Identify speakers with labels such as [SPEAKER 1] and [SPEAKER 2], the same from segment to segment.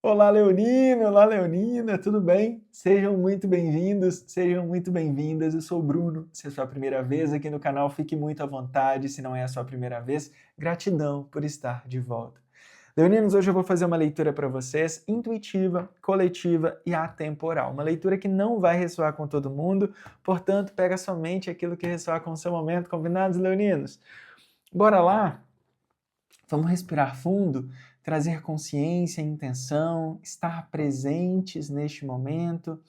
[SPEAKER 1] Olá, Leonino! Olá, Leonina! Tudo bem? Sejam muito bem-vindos, sejam muito bem-vindas. Eu sou o Bruno. Se é a sua primeira vez aqui no canal, fique muito à vontade. Se não é a sua primeira vez, gratidão por estar de volta. Leoninos, hoje eu vou fazer uma leitura para vocês intuitiva, coletiva e atemporal. Uma leitura que não vai ressoar com todo mundo, portanto, pega somente aquilo que ressoar com o seu momento. Combinados, Leoninos? Bora lá? Vamos respirar fundo, trazer consciência, intenção, estar presentes neste momento.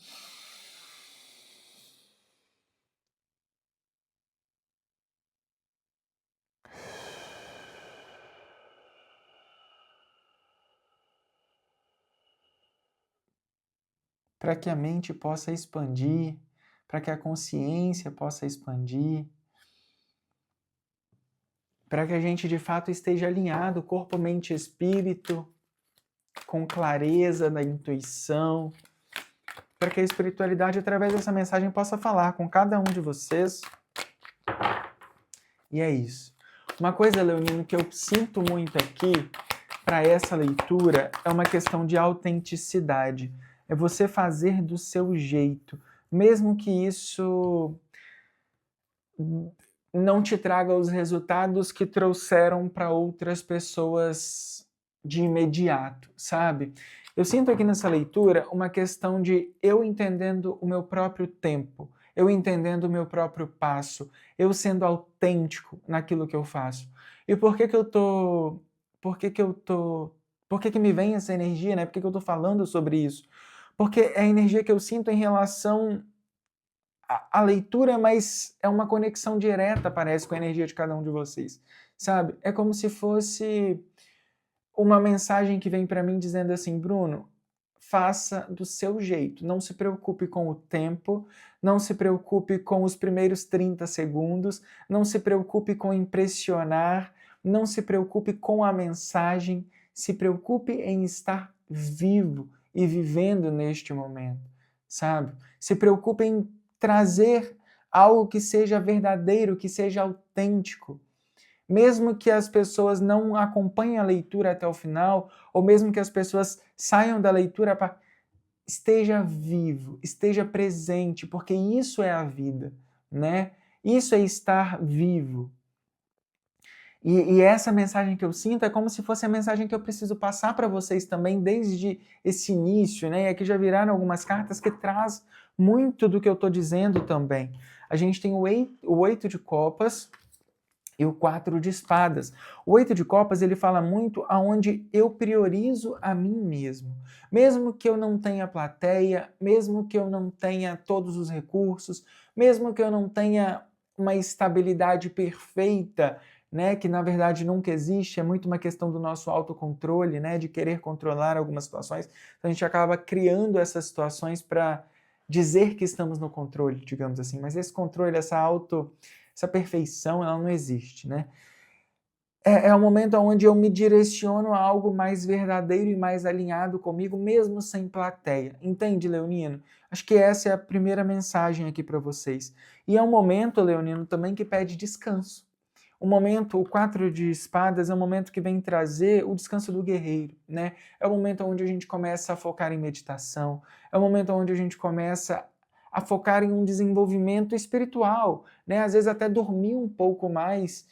[SPEAKER 1] Para que a mente possa expandir, para que a consciência possa expandir, para que a gente de fato esteja alinhado, corpo, mente e espírito, com clareza da intuição, para que a espiritualidade, através dessa mensagem, possa falar com cada um de vocês. E é isso. Uma coisa, Leonino, que eu sinto muito aqui, para essa leitura, é uma questão de autenticidade. É você fazer do seu jeito, mesmo que isso não te traga os resultados que trouxeram para outras pessoas de imediato, sabe? Eu sinto aqui nessa leitura uma questão de eu entendendo o meu próprio tempo, eu entendendo o meu próprio passo, eu sendo autêntico naquilo que eu faço. E por que que eu tô... Por que que eu tô... Por que que me vem essa energia, né? Por que que eu tô falando sobre isso? Porque é a energia que eu sinto em relação a leitura, mas é uma conexão direta, parece, com a energia de cada um de vocês, sabe? É como se fosse uma mensagem que vem para mim dizendo assim, Bruno, faça do seu jeito, não se preocupe com o tempo, não se preocupe com os primeiros 30 segundos, não se preocupe com impressionar, não se preocupe com a mensagem, se preocupe em estar vivo e vivendo neste momento, sabe? Se preocupe em trazer algo que seja verdadeiro, que seja autêntico. Mesmo que as pessoas não acompanhem a leitura até o final, ou mesmo que as pessoas saiam da leitura, esteja vivo, esteja presente, porque isso é a vida, né? Isso é estar vivo. E essa mensagem que eu sinto é como se fosse a mensagem que eu preciso passar para vocês também desde esse início, né? E aqui já viraram algumas cartas que traz muito do que eu estou dizendo também. A gente tem o 8 de copas e o 4 de espadas. O 8 de copas, ele fala muito aonde eu priorizo a mim mesmo. Mesmo que eu não tenha plateia, mesmo que eu não tenha todos os recursos, mesmo que eu não tenha uma estabilidade perfeita, né, que na verdade nunca existe, é muito uma questão do nosso autocontrole, né, de querer controlar algumas situações. Então a gente acaba criando essas situações para dizer que estamos no controle, digamos assim. Mas esse controle, essa perfeição, ela não existe, né? É o momento onde eu me direciono a algo mais verdadeiro e mais alinhado comigo, mesmo sem plateia. Entende, Leonino? Acho que essa é a primeira mensagem aqui para vocês. E é um momento, Leonino, também que pede descanso. O momento, o 4 de espadas é um momento que vem trazer o descanso do guerreiro, né? É o momento onde a gente começa a focar em meditação, é o momento onde a gente começa a focar em um desenvolvimento espiritual, né? Às vezes até dormir um pouco mais,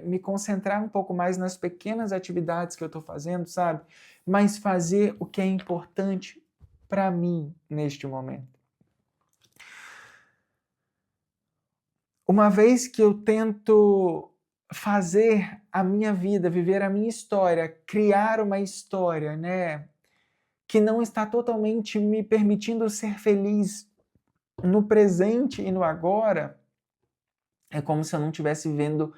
[SPEAKER 1] me concentrar um pouco mais nas pequenas atividades que eu estou fazendo, sabe? Mas fazer o que é importante para mim neste momento. Uma vez que eu tento fazer a minha vida, viver a minha história, criar uma história, né, que não está totalmente me permitindo ser feliz no presente e no agora, é como se eu não estivesse vivendo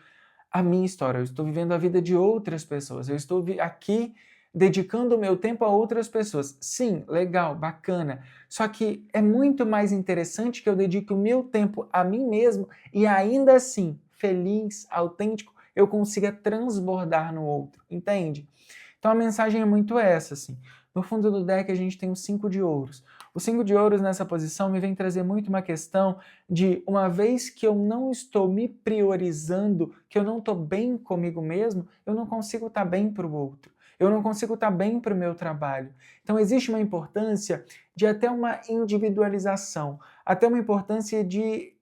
[SPEAKER 1] a minha história, eu estou vivendo a vida de outras pessoas, eu estou aqui dedicando o meu tempo a outras pessoas. Sim, legal, bacana. Só que é muito mais interessante que eu dedique o meu tempo a mim mesmo e ainda assim, feliz, autêntico, eu consiga transbordar no outro, entende? Então a mensagem é muito essa, assim. No fundo do deck a gente tem o 5 de ouros. O 5 de ouros nessa posição me vem trazer muito uma questão de, uma vez que eu não estou me priorizando, que eu não estou bem comigo mesmo, eu não consigo estar bem para o outro. eu não consigo estar bem para o meu trabalho. Então existe uma importância de até uma individualização, até uma importância de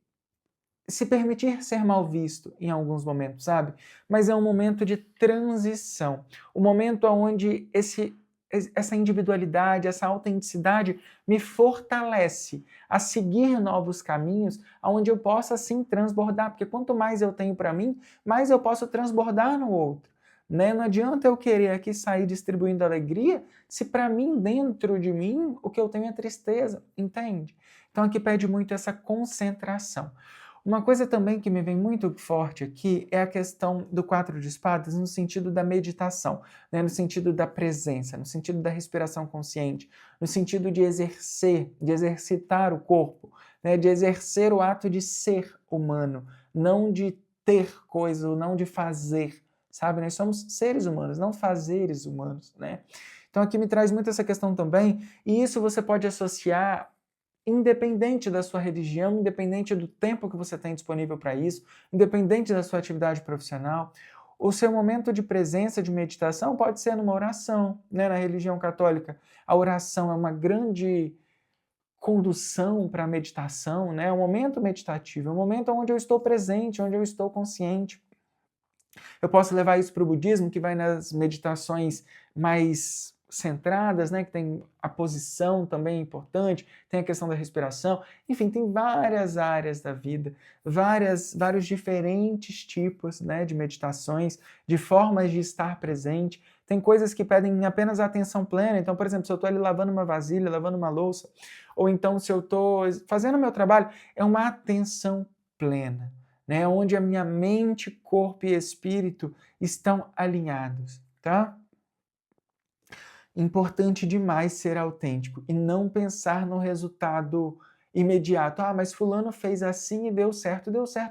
[SPEAKER 1] se permitir ser mal visto em alguns momentos, sabe? Mas é um momento de transição, um momento onde essa individualidade, essa autenticidade me fortalece a seguir novos caminhos, onde eu possa assim transbordar, porque quanto mais eu tenho para mim, mais eu posso transbordar no outro. Né? Não adianta eu querer aqui sair distribuindo alegria se para mim, dentro de mim, o que eu tenho é tristeza, entende? Então aqui pede muito essa concentração. Uma coisa também que me vem muito forte aqui é a questão do 4 de espadas no sentido da meditação, né? No sentido da presença, no sentido da respiração consciente, no sentido de exercer, de exercitar o corpo, né? De exercer o ato de ser humano, não de ter coisa, ou não de fazer, sabe? Nós somos seres humanos, não fazeres humanos, né? Então aqui me traz muito essa questão também, e isso você pode associar independente da sua religião, independente do tempo que você tem disponível para isso, independente da sua atividade profissional, o seu momento de presença, de meditação, pode ser numa oração, né? Na religião católica, a oração é uma grande condução para a meditação, né? É um momento meditativo, é um momento onde eu estou presente, onde eu estou consciente. Eu posso levar isso para o budismo, que vai nas meditações mais centradas, né, que tem a posição também importante, tem a questão da respiração, enfim, tem várias áreas da vida, vários diferentes tipos, né, de meditações, de formas de estar presente. Tem coisas que pedem apenas atenção plena, então, por exemplo, se eu estou ali lavando uma vasilha, lavando uma louça, ou então se eu estou fazendo o meu trabalho, é uma atenção plena, né, onde a minha mente, corpo e espírito estão alinhados, tá? Importante demais ser autêntico e não pensar no resultado imediato. Ah, mas fulano fez assim e deu certo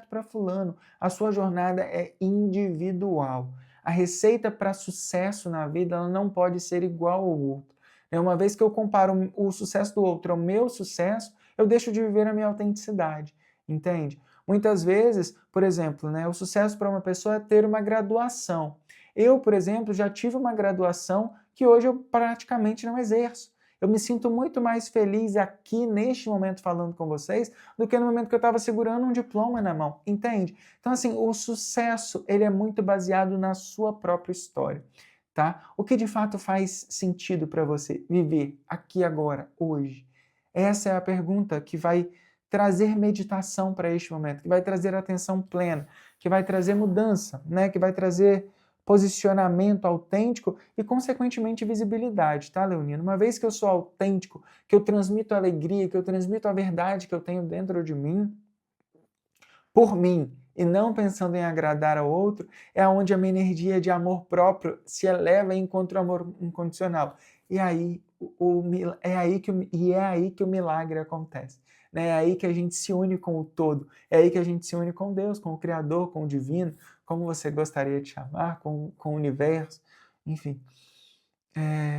[SPEAKER 1] para fulano. A sua jornada é individual. A receita para sucesso na vida ela não pode ser igual ao outro. Uma vez que eu comparo o sucesso do outro ao meu sucesso, eu deixo de viver a minha autenticidade, entende? Muitas vezes, por exemplo, né, o sucesso para uma pessoa é ter uma graduação. Eu, por exemplo, já tive uma graduação que hoje eu praticamente não exerço. Eu me sinto muito mais feliz aqui, neste momento, falando com vocês, do que no momento que eu estava segurando um diploma na mão, entende? Então, assim, o sucesso, ele é muito baseado na sua própria história, tá? O que de fato faz sentido para você viver aqui agora, hoje? Essa é a pergunta que vai trazer meditação para este momento, que vai trazer atenção plena, que vai trazer mudança, né? Que vai trazer posicionamento autêntico e, consequentemente, visibilidade, tá, Leonino? Uma vez que eu sou autêntico, que eu transmito a alegria, que eu transmito a verdade que eu tenho dentro de mim, por mim, e não pensando em agradar ao outro, é onde a minha energia de amor próprio se eleva e encontra o amor incondicional. E aí, é aí que o milagre acontece. Né? É aí que a gente se une com o todo. É aí que a gente se une com Deus, com o Criador, com o Divino, como você gostaria de chamar, com o Universo, enfim.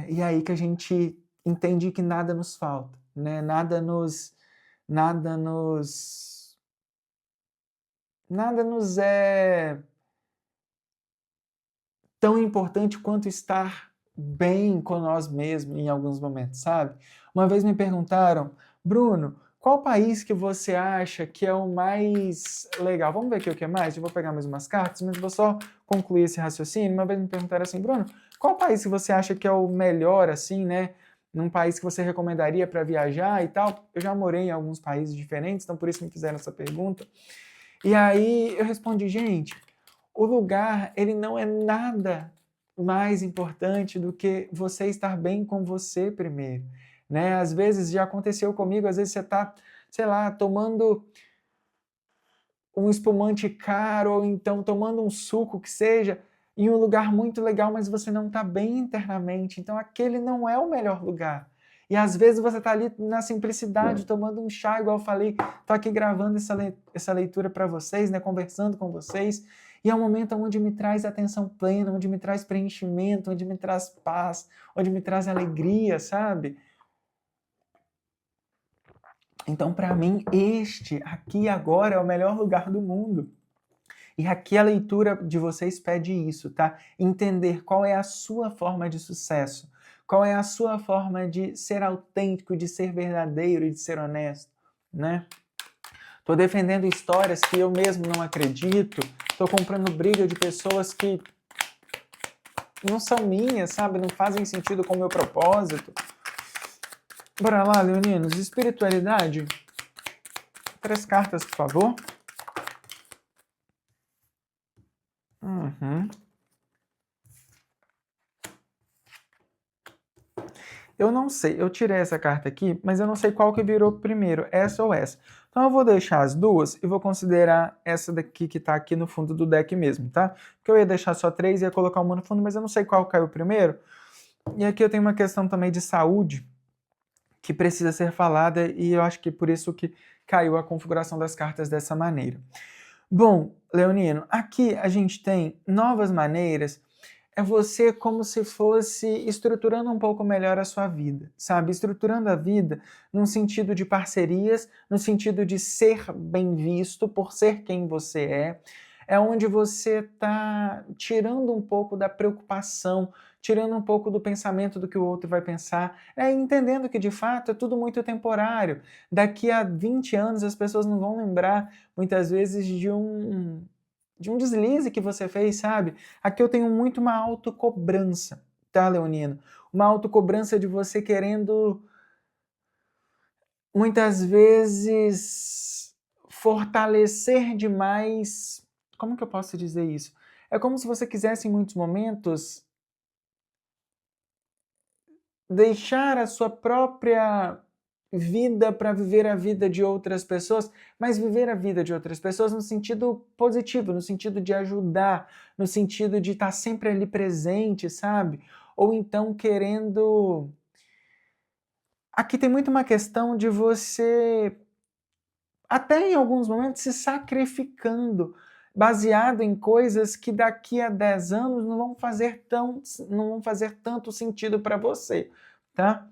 [SPEAKER 1] E é aí que a gente entende que nada nos falta, né? Nada nos é tão importante quanto estar bem com nós mesmos em alguns momentos, sabe? Uma vez me perguntaram, Bruno, qual país que você acha que é o mais legal? Vamos ver aqui o que é mais? Eu vou pegar mais umas cartas, mas vou só concluir esse raciocínio. Uma vez me perguntaram assim, Bruno, qual país que você acha que é o melhor, assim, né? Num país que você recomendaria para viajar e tal? Eu já morei em alguns países diferentes, então por isso me fizeram essa pergunta. E aí eu respondi, gente, o lugar, ele não é nada mais importante do que você estar bem com você primeiro, né? Às vezes já aconteceu comigo, às vezes você está, sei lá, tomando um espumante caro ou então tomando um suco que seja em um lugar muito legal, mas você não está bem internamente, então aquele não é o melhor lugar. E às vezes você está ali na simplicidade, tomando um chá, igual eu falei, estou aqui gravando essa leitura para vocês, né, conversando com vocês, e é um momento onde me traz atenção plena, onde me traz preenchimento, onde me traz paz, onde me traz alegria, sabe? Então, para mim, este aqui agora é o melhor lugar do mundo. E aqui a leitura de vocês pede isso, tá? Entender qual é a sua forma de sucesso, qual é a sua forma de ser autêntico, de ser verdadeiro e de ser honesto, né? Tô defendendo histórias que eu mesmo não acredito, tô comprando briga de pessoas que não são minhas, sabe? Não fazem sentido com o meu propósito. Bora lá, leoninos. Espiritualidade. 3 cartas, por favor. Eu não sei, eu tirei essa carta aqui, mas eu não sei qual que virou primeiro, essa ou essa. Então eu vou deixar as duas e vou considerar essa daqui que tá aqui no fundo do deck mesmo, tá? Porque eu ia deixar só 3 e ia colocar uma no fundo, mas eu não sei qual caiu primeiro. E aqui eu tenho uma questão também de saúde que precisa ser falada e eu acho que por isso que caiu a configuração das cartas dessa maneira. Bom, leonino, aqui a gente tem novas maneiras, é você como se fosse estruturando um pouco melhor a sua vida, sabe? Estruturando a vida num sentido de parcerias, no sentido de ser bem visto por ser quem você é onde você está tirando um pouco da preocupação, tirando um pouco do pensamento do que o outro vai pensar, entendendo que de fato é tudo muito temporário. Daqui a 20 anos as pessoas não vão lembrar muitas vezes de um deslize que você fez, sabe? Aqui eu tenho muito uma autocobrança, tá, leonino? Uma autocobrança de você querendo, muitas vezes, fortalecer demais. Como que eu posso dizer isso? É como se você quisesse, em muitos momentos, deixar a sua própria vida para viver a vida de outras pessoas, mas viver a vida de outras pessoas no sentido positivo, no sentido de ajudar, no sentido de estar sempre ali presente, sabe? Ou então querendo... Aqui tem muito uma questão de você, até em alguns momentos, se sacrificando, baseado em coisas que daqui a 10 anos não vão fazer tanto sentido para você, tá?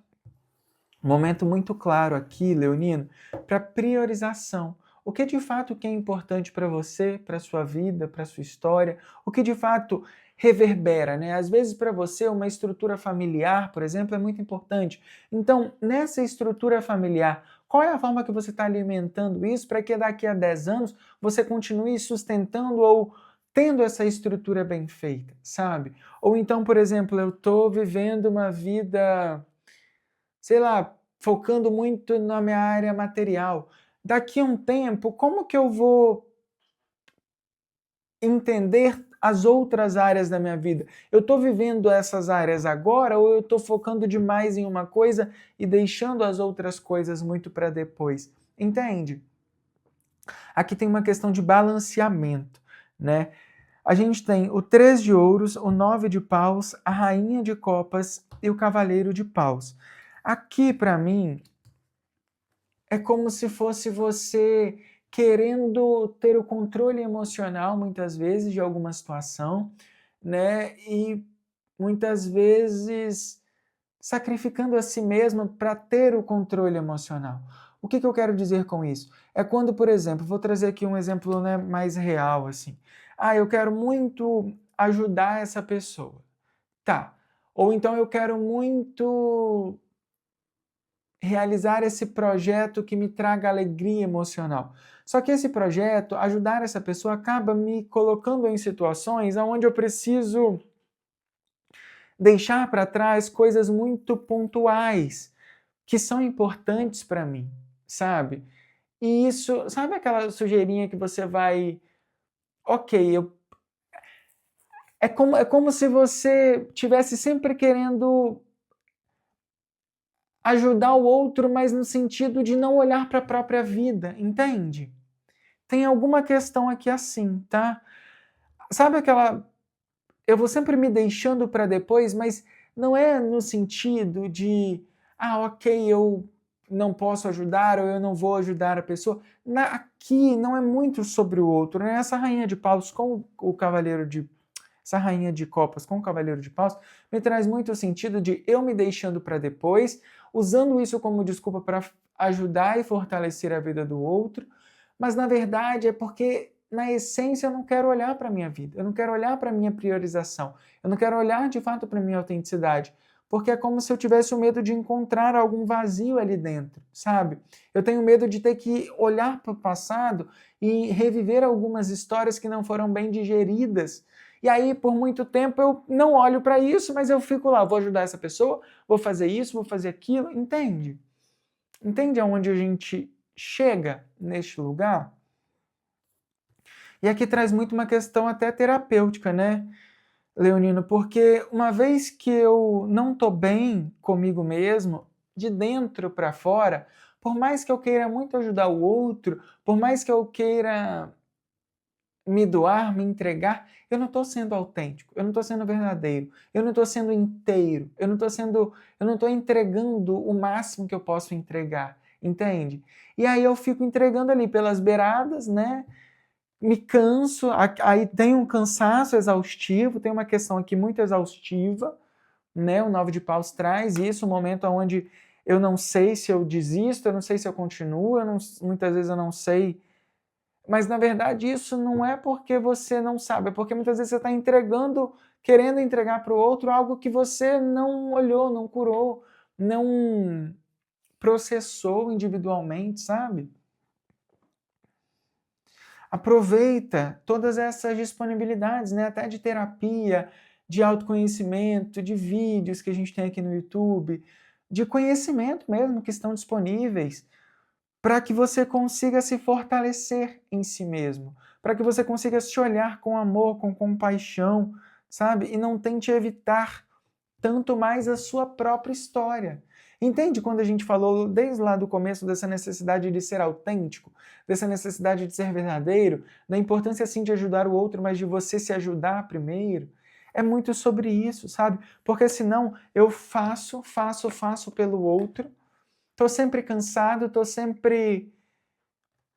[SPEAKER 1] Um momento muito claro aqui, leonino, para priorização. O que de fato que é importante para você, para sua vida, para sua história, o que de fato reverbera, né? Às vezes para você uma estrutura familiar, por exemplo, é muito importante. Então, nessa estrutura familiar, qual é a forma que você está alimentando isso para que daqui a 10 anos você continue sustentando ou tendo essa estrutura bem feita, sabe? Ou então, por exemplo, eu estou vivendo uma vida, sei lá, focando muito na minha área material. Daqui a um tempo, como que eu vou entender as outras áreas da minha vida? Eu estou vivendo essas áreas agora ou eu estou focando demais em uma coisa e deixando as outras coisas muito para depois? Entende? Aqui tem uma questão de balanceamento, né? A gente tem o 3 de ouros, o 9 de paus, a rainha de copas e o cavaleiro de paus. Aqui, para mim, é como se fosse você querendo ter o controle emocional, muitas vezes, de alguma situação, né? E muitas vezes sacrificando a si mesma para ter o controle emocional. O que eu quero dizer com isso? É quando, por exemplo, vou trazer aqui um exemplo, né, mais real, assim. Eu quero muito ajudar essa pessoa. Tá. Ou então eu quero muito realizar esse projeto que me traga alegria emocional. Só que esse projeto, ajudar essa pessoa, acaba me colocando em situações onde eu preciso deixar para trás coisas muito pontuais que são importantes para mim, sabe? E isso, sabe aquela sujeirinha que você vai, ok, é como se você tivesse sempre querendo ajudar o outro, mas no sentido de não olhar para a própria vida, entende? Tem alguma questão aqui assim, tá? Sabe aquela... Eu vou sempre me deixando para depois, mas não é no sentido de, ok, eu não posso ajudar ou eu não vou ajudar a pessoa. Aqui não é muito sobre o outro, né? Essa rainha de paus com o cavaleiro de... Essa rainha de copas com o cavaleiro de paus me traz muito o sentido de eu me deixando para depois, usando isso como desculpa para ajudar e fortalecer a vida do outro, mas na verdade é porque na essência, eu não quero olhar para a minha vida, eu não quero olhar para a minha priorização, eu não quero olhar de fato para a minha autenticidade, porque é como se eu tivesse o medo de encontrar algum vazio ali dentro, sabe? Eu tenho medo de ter que olhar para o passado e reviver algumas histórias que não foram bem digeridas. E aí, por muito tempo, eu não olho para isso, mas eu fico lá, vou ajudar essa pessoa, vou fazer isso, vou fazer aquilo, entende? Entende aonde a gente chega neste lugar? E aqui traz muito uma questão até terapêutica, né, Leonino? Porque uma vez que eu não estou bem comigo mesmo, de dentro para fora, por mais que eu queira muito ajudar o outro, por mais que eu queira me doar, me entregar, eu não estou sendo autêntico, eu não estou sendo verdadeiro, eu não estou sendo inteiro, eu não estou entregando o máximo que eu posso entregar, entende? E aí eu fico entregando ali pelas beiradas, né? Me canso, aí tem um cansaço exaustivo, tem uma questão aqui muito exaustiva, né? O 9 de paus traz isso, um momento onde eu não sei se eu desisto, eu não sei se eu continuo, muitas vezes eu não sei. Mas na verdade isso não é porque você não sabe, é porque muitas vezes você está entregando, querendo entregar para o outro algo que você não olhou, não curou, não processou individualmente, sabe? Aproveita todas essas disponibilidades, né? Até de terapia, de autoconhecimento, de vídeos que a gente tem aqui no YouTube, de conhecimento mesmo que estão disponíveis, para que você consiga se fortalecer em si mesmo, para que você consiga se olhar com amor, com compaixão, sabe? E não tente evitar tanto mais a sua própria história. Entende quando a gente falou desde lá do começo dessa necessidade de ser autêntico, dessa necessidade de ser verdadeiro, da importância sim de ajudar o outro, mas de você se ajudar primeiro? É muito sobre isso, sabe? Porque senão eu faço pelo outro, tô sempre cansado, tô sempre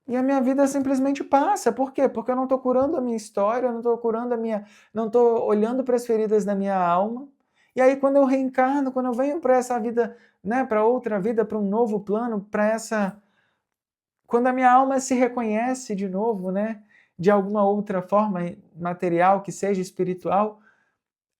[SPEAKER 1] e a minha vida simplesmente passa. Por quê? Porque eu não estou curando a minha história, eu não estou curando a minha. Não estou olhando para as feridas da minha alma. E aí, quando eu reencarno, quando eu venho para essa vida, né, para outra vida, para um novo plano, para essa. Quando a minha alma se reconhece de novo, né, de alguma outra forma material, que seja espiritual,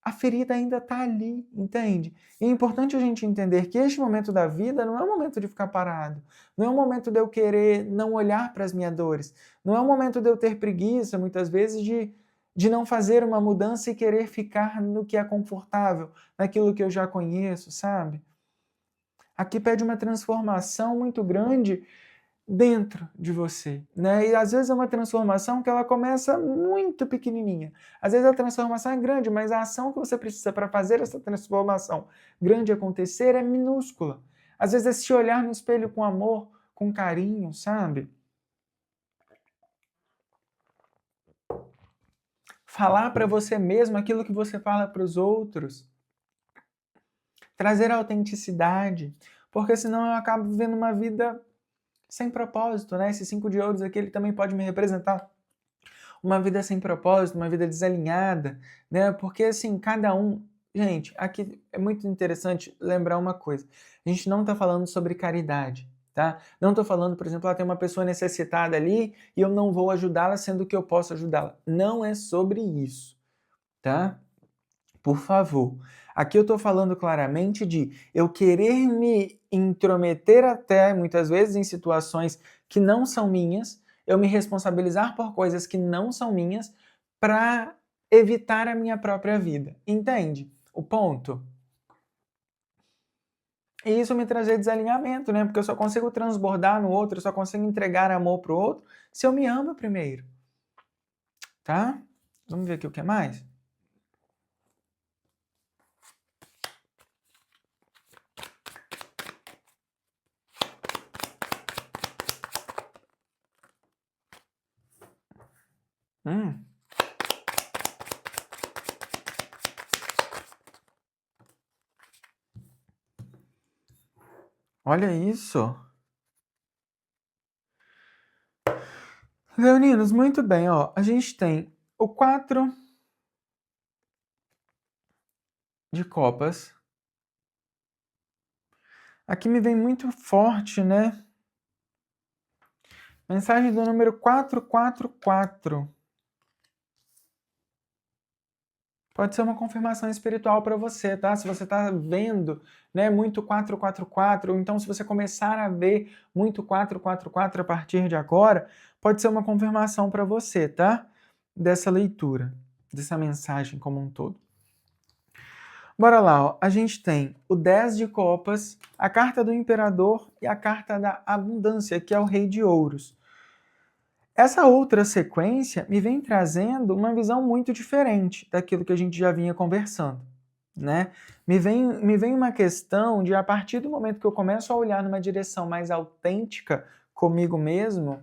[SPEAKER 1] a ferida ainda está ali, entende? E é importante a gente entender que este momento da vida não é um momento de ficar parado, não é um momento de eu querer não olhar para as minhas dores, não é um momento de eu ter preguiça, muitas vezes, de não fazer uma mudança e querer ficar no que é confortável, naquilo que eu já conheço, sabe? Aqui pede uma transformação muito grande dentro de você, né? E às vezes é uma transformação que ela começa muito pequenininha. Às vezes a transformação é grande, mas a ação que você precisa para fazer essa transformação grande acontecer é minúscula. Às vezes é se olhar no espelho com amor, com carinho, sabe? Falar para você mesmo aquilo que você fala para os outros. Trazer autenticidade, porque senão eu acabo vivendo uma vida sem propósito, né? Esse 5 de ouros aqui, ele também pode me representar uma vida sem propósito, uma vida desalinhada, né? Porque assim, cada um. Gente, aqui é muito interessante lembrar uma coisa. A gente não está falando sobre caridade, tá? Não estou falando, por exemplo, tem uma pessoa necessitada ali e eu não vou ajudá-la, sendo que eu posso ajudá-la. Não é sobre isso, tá? Por favor. Aqui eu estou falando claramente de eu querer me intrometer até, muitas vezes, em situações que não são minhas, eu me responsabilizar por coisas que não são minhas para evitar a minha própria vida. Entende o ponto? E isso me trazer desalinhamento, né? Porque eu só consigo transbordar no outro, eu só consigo entregar amor pro outro se eu me amo primeiro. Tá? Vamos ver aqui o que mais? Hum. Olha isso. Leoninos, muito bem, ó. A gente tem o 4 de copas. Aqui me vem muito forte, né? Mensagem do número 444. Pode ser uma confirmação espiritual para você, tá? Se você está vendo, né, muito 444, ou então se você começar a ver muito 444 a partir de agora, pode ser uma confirmação para você, tá? Dessa leitura, dessa mensagem como um todo. Bora lá, ó. A gente tem o 10 de copas, a carta do imperador e a carta da abundância, que é o rei de ouros. Essa outra sequência me vem trazendo uma visão muito diferente daquilo que a gente já vinha conversando, né? Me vem uma questão de, a partir do momento que eu começo a olhar numa direção mais autêntica comigo mesmo,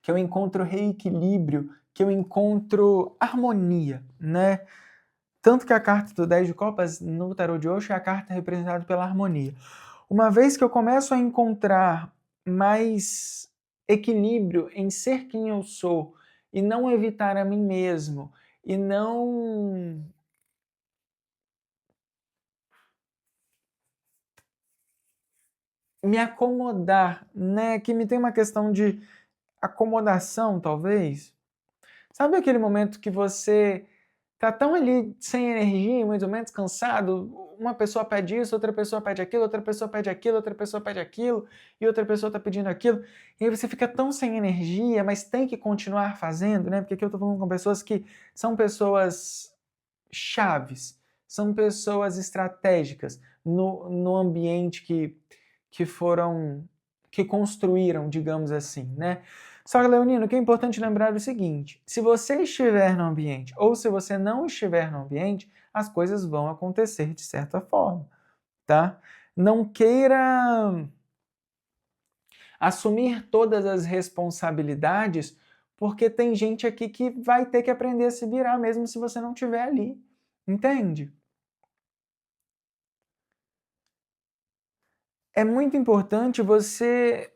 [SPEAKER 1] que eu encontro reequilíbrio, que eu encontro harmonia, né? Tanto que a carta do 10 de copas no tarô de Osho é a carta representada pela harmonia. Uma vez que eu começo a encontrar mais equilíbrio em ser quem eu sou e não evitar a mim mesmo e não me acomodar, né? Que me tem uma questão de acomodação, talvez. Sabe aquele momento que você tá tão ali sem energia, mais ou menos cansado, uma pessoa pede isso, outra pessoa pede aquilo, outra pessoa pede aquilo, outra pessoa pede aquilo, e outra pessoa tá pedindo aquilo, e aí você fica tão sem energia, mas tem que continuar fazendo, né? Porque aqui eu tô falando com pessoas que são pessoas chaves, são pessoas estratégicas no ambiente que construíram, digamos assim, né? Só que, Leonino, o que é importante lembrar é o seguinte: se você estiver no ambiente ou se você não estiver no ambiente, as coisas vão acontecer de certa forma, tá? Não queira assumir todas as responsabilidades, porque tem gente aqui que vai ter que aprender a se virar mesmo se você não estiver ali, entende? É muito importante você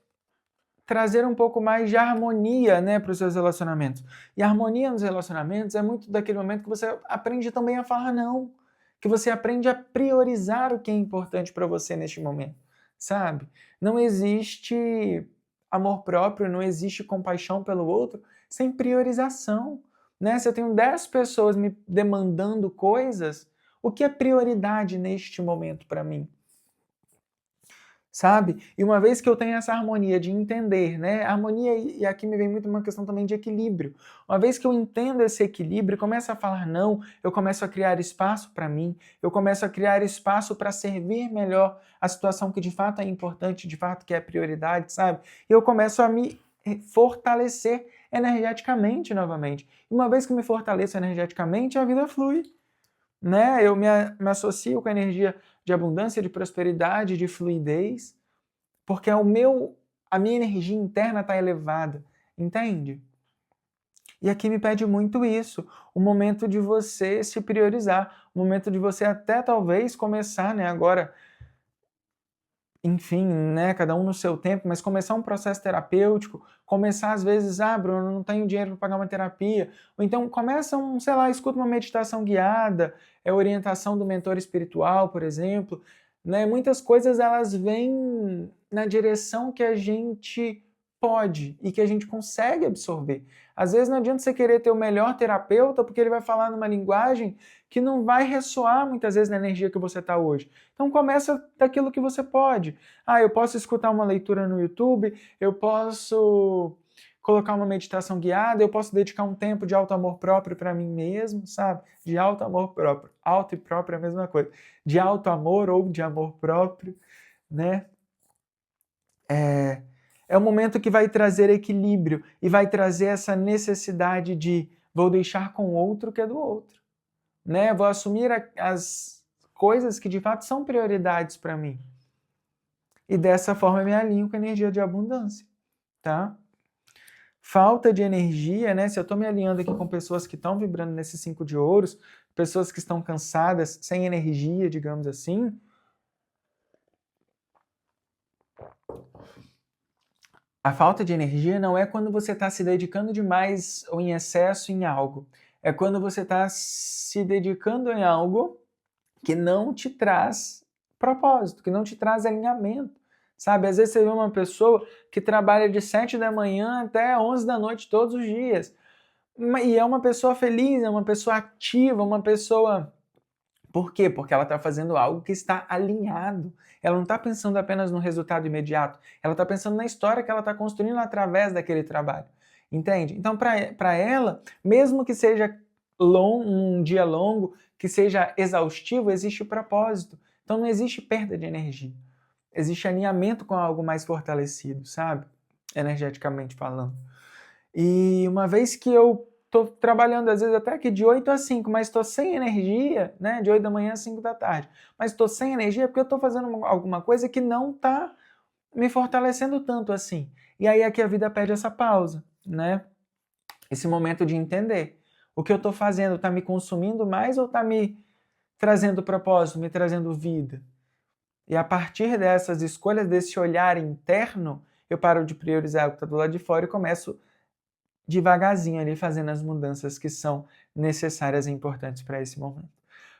[SPEAKER 1] trazer um pouco mais de harmonia, né, para os seus relacionamentos. E a harmonia nos relacionamentos é muito daquele momento que você aprende também a falar não, que você aprende a priorizar o que é importante para você neste momento, sabe? Não existe amor próprio, não existe compaixão pelo outro sem priorização, né? Se eu tenho 10 pessoas me demandando coisas, o que é prioridade neste momento para mim? Sabe? E uma vez que eu tenho essa harmonia de entender, né? Harmonia, e aqui me vem muito uma questão também de equilíbrio. Uma vez que eu entendo esse equilíbrio, começo a falar não, eu começo a criar espaço para mim, eu começo a criar espaço para servir melhor a situação que de fato é importante, de fato que é prioridade, sabe? E eu começo a me fortalecer energeticamente novamente. E uma vez que eu me fortaleço energeticamente, a vida flui, né? Eu me associo com a energia de abundância, de prosperidade, de fluidez, porque a minha energia interna está elevada, entende? E aqui me pede muito isso, o momento de você se priorizar, o momento de você até talvez começar, né, agora, enfim, né, cada um no seu tempo, mas começar um processo terapêutico, começar às vezes, Bruno, eu não tenho dinheiro para pagar uma terapia, ou então começa sei lá, escuta uma meditação guiada, orientação do mentor espiritual, por exemplo, né, muitas coisas elas vêm na direção que a gente pode e que a gente consegue absorver. Às vezes não adianta você querer ter o melhor terapeuta, porque ele vai falar numa linguagem que não vai ressoar muitas vezes na energia que você está hoje. Então começa daquilo que você pode. Eu posso escutar uma leitura no YouTube, eu posso colocar uma meditação guiada, eu posso dedicar um tempo de auto amor próprio para mim mesmo, sabe? De auto amor próprio. Auto e próprio é a mesma coisa. De auto amor ou de amor próprio, né? É um momento que vai trazer equilíbrio e vai trazer essa necessidade de vou deixar com o outro que é do outro, né? Vou assumir as coisas que de fato são prioridades para mim. E dessa forma eu me alinho com a energia de abundância, tá? Falta de energia, né? Se eu estou me alinhando aqui com pessoas que estão vibrando nesses 5 de ouros, pessoas que estão cansadas, sem energia, digamos assim, a falta de energia não é quando você está se dedicando demais ou em excesso em algo. É quando você está se dedicando em algo que não te traz propósito, que não te traz alinhamento, sabe? Às vezes você vê uma pessoa que trabalha de 7 da manhã até 11 da noite todos os dias. E é uma pessoa feliz, é uma pessoa ativa, uma pessoa... Por quê? Porque ela está fazendo algo que está alinhado. Ela não está pensando apenas no resultado imediato. Ela está pensando na história que ela está construindo através daquele trabalho. Entende? Então, para ela, mesmo que seja um dia longo, que seja exaustivo, existe propósito. Então, não existe perda de energia. Existe alinhamento com algo mais fortalecido, sabe? Energeticamente falando. E uma vez que eu estou trabalhando, às vezes até aqui de 8 a 5, mas estou sem energia, né? De 8 da manhã a 5 da tarde. Mas estou sem energia porque eu estou fazendo alguma coisa que não está me fortalecendo tanto assim. E aí é que a vida pede essa pausa, né? Esse momento de entender. O que eu estou fazendo está me consumindo mais ou está me trazendo propósito, me trazendo vida? E a partir dessas escolhas, desse olhar interno, eu paro de priorizar o que está do lado de fora e começo devagarzinho ali fazendo as mudanças que são necessárias e importantes para esse momento.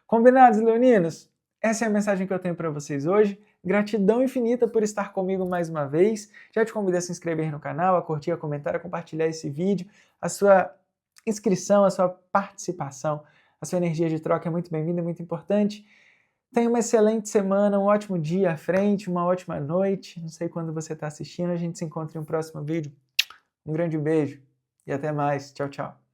[SPEAKER 1] Combinados, leoninos? Essa é a mensagem que eu tenho para vocês hoje. Gratidão infinita por estar comigo mais uma vez. Já te convido a se inscrever no canal, a curtir, a comentar, a compartilhar esse vídeo. A sua inscrição, a sua participação, a sua energia de troca é muito bem-vinda, é muito importante. Tenha uma excelente semana, um ótimo dia à frente, uma ótima noite. Não sei quando você está assistindo, a gente se encontra em um próximo vídeo. Um grande beijo e até mais. Tchau, tchau.